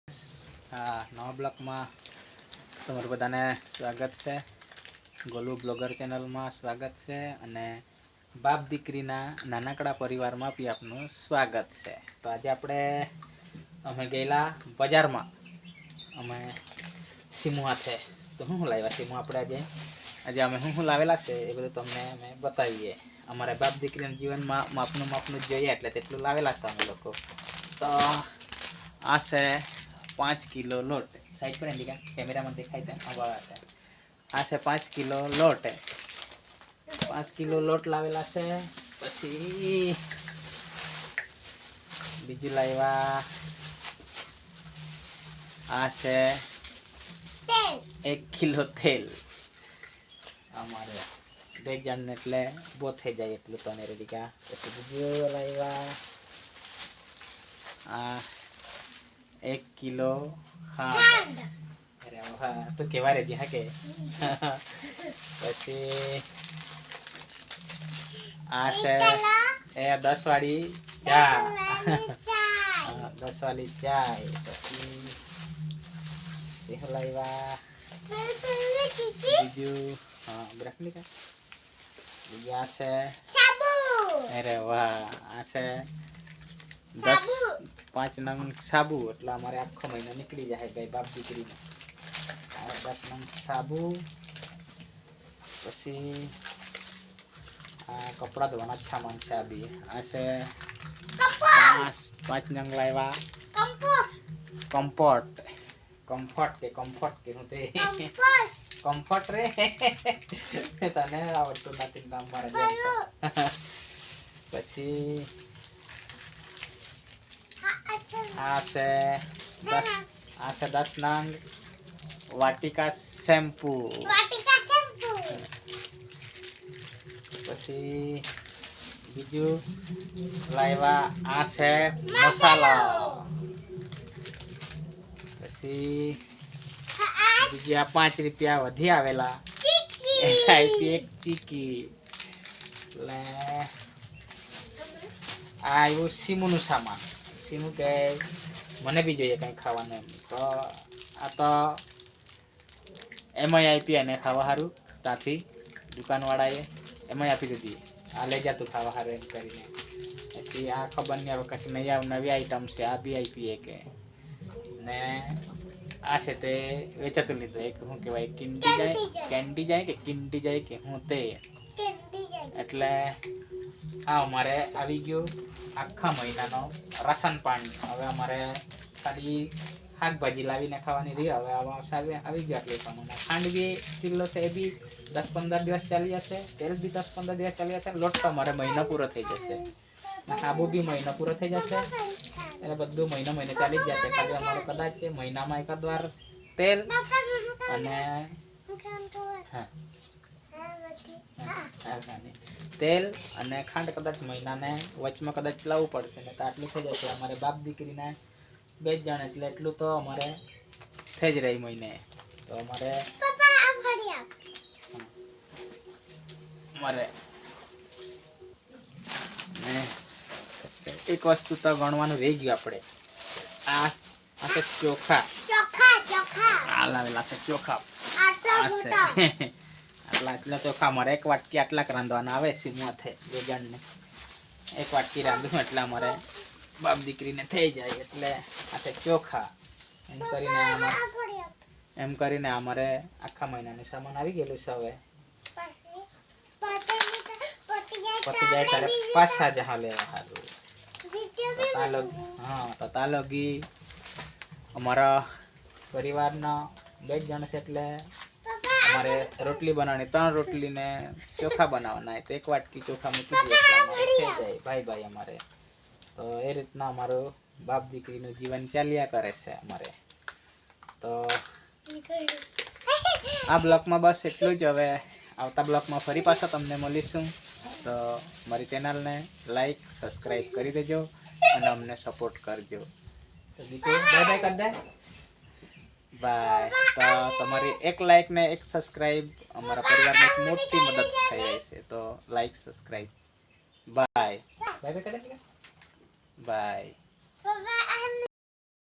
નવા બ્લોગમાં તમારું બધાને સ્વાગત છે. ગોલુ બ્લોગર ચેનલમાં સ્વાગત છે અને બાપ દીકરીના નાનકડા પરિવારમાં બી આપનું સ્વાગત છે. તો આજે અમે ગયેલા બજારમાં અમે સીમુ હાથે. તો શું લાવ્યા સીમુ આપણે આજે અમે શું લાવેલા છે એ બધું તમને અમે બતાવીએ. અમારા બાપ દીકરીના જીવનમાં માપનું જોઈએ એટલે તેટલું લાવેલા છે અમે લોકો. તો આ છે 5 કિલો લોટ. साइड पर इंडिका कैमरा में दिखाई दे आ से 5 किलो लोट 5 किलो लोट लावेला से पछी बीजू लाव्या आ से 1 किलो तेल अमारे बे जण એટલે બો થઈ જાય એટલું તો ને રેડીકા. પછી બીજું લાવ્યા આ 1 किलो खांड. अरे वाह तो केवा रे जी हा के પછી આ છે એ 10 વાળી ચા 10 વાળી ચાય. પછી સિહલાઈવા બીજું બ્રેકની કા બીજું આ છે સાબુ. અરે વાહ આ છે 5 નંગ સાબુ એટલે અમારે આખો મહિનો નીકળી જાય ભાઈ બાપ દીકરીને. 10 નંગ સાબુ. પછી આ કપડા ધોવાના સામાન છે. આ બી આ છે 5 નંગ લાવ્યા કમ્ફર્ટ કે હું તે કમ્ફર્ટ રે તને આવડતું નથી નામ મારે. પછી आ से 10 नंग वाटिका शैम्पू. પછી બીજું લાવ્યા આ છે મસાલા. પછી બીજા 5 રૂપિયા વધી આવેલા એક ચીકી. એટલે આ આવ્યું સીમુનું સામાન. સીમુ કે મને બી જોઈએ કંઈ ખાવાનું એમ. તો આ તો એમાંય આપી એને ખાવા સારું ત્યાંથી દુકાનવાળાએ એમાંય આપી દીધી. આ લઈ જતું ખાવા સારું એમ કરીને. પછી આ ખબર નહીં હવે કંઈક નવી આઈટમ છે. આ બી આપીએ કે ને આ છે તે વેચાતું લીધું. એક શું કહેવાય કેન્ડી જાય કે હું તે એટલે આ અમારે આવી ગયું આખા મહિનાનો રાશન પાણી. હવે અમારે ખાલી શાકભાજી લાવીને ખાવાની રહી. હવે આવી ગયા એટલે પ્રમાણે ખાંડ બી કિલ્લો છે એ બી 10-15 દિવસ ચાલી જશે. તેલ બી 10-15 દિવસ ચાલી જશે. લોટ તો અમારે મહિનો પૂરો થઈ જશે. સાબુ બી મહિનો પૂરો થઈ જશે. એટલે બધું મહિને ચાલી જ જશે. ખાલી અમારે કદાચ મહિનામાં એકાદ વાર તેલ અને તેલ અને ખાંડ કદાચ મહિનાને વચમાં કદાચ લાવવું પડશે ને તો આટલું થઈ જશે. અમારે બાપ દીકરીને 2 જણ એટલે એટલું તો અમારે થઈ જ રહી મહિને. તો અમારે એક વસ્તુ તો ગણવાનું રહી ગયું આપણે. આ છે ચોખા. આ લાવેલા છે ચોખા. આટલા ચોખા અમારે 1 વાટકી આટલાક રાંધવાના આવે. સીમુ હાથે 2 જણને 1 વાટકી રાંધું એટલે અમારે બાપ દીકરીને થઈ જાય. એટલે આ છે ચોખા. એમ કરીને અમારે આખા મહિનાનું સામાન આવી ગયેલું છે. હવે પતી જાય ત્યારે પાછા જહા લેવા સારું. તો તાલોગી અમારા પરિવારના 2 જણ છે એટલે અમારે રોટલી બનાવવાની 3 રોટલી ને ચોખા બનાવવાના. તો 1 વાટકી ચોખા મૂકી દઈએ એટલે અમારે થઈ જાય ભાઈ અમારે. તો એ રીતના અમારું બાપ દીકરીનું જીવન ચાલ્યા કરે છે અમારે. તો આ બ્લોગમાં બસ એટલું જ. હવે આવતા બ્લોગમાં ફરી પાછા તમને મળીશું. તો મારી ચેનલને લાઈક સબસ્ક્રાઈબ કરી દેજો અને અમને સપોર્ટ કરજો. તો બાય બાય કરી દે. બાય. તો તમારી 1 લાઈક ને 1 સબસ્ક્રાઈબ અમારા પરિવારને એક મોટી મદદ થઈ રહી છે. તો like subscribe. Bye bye. By.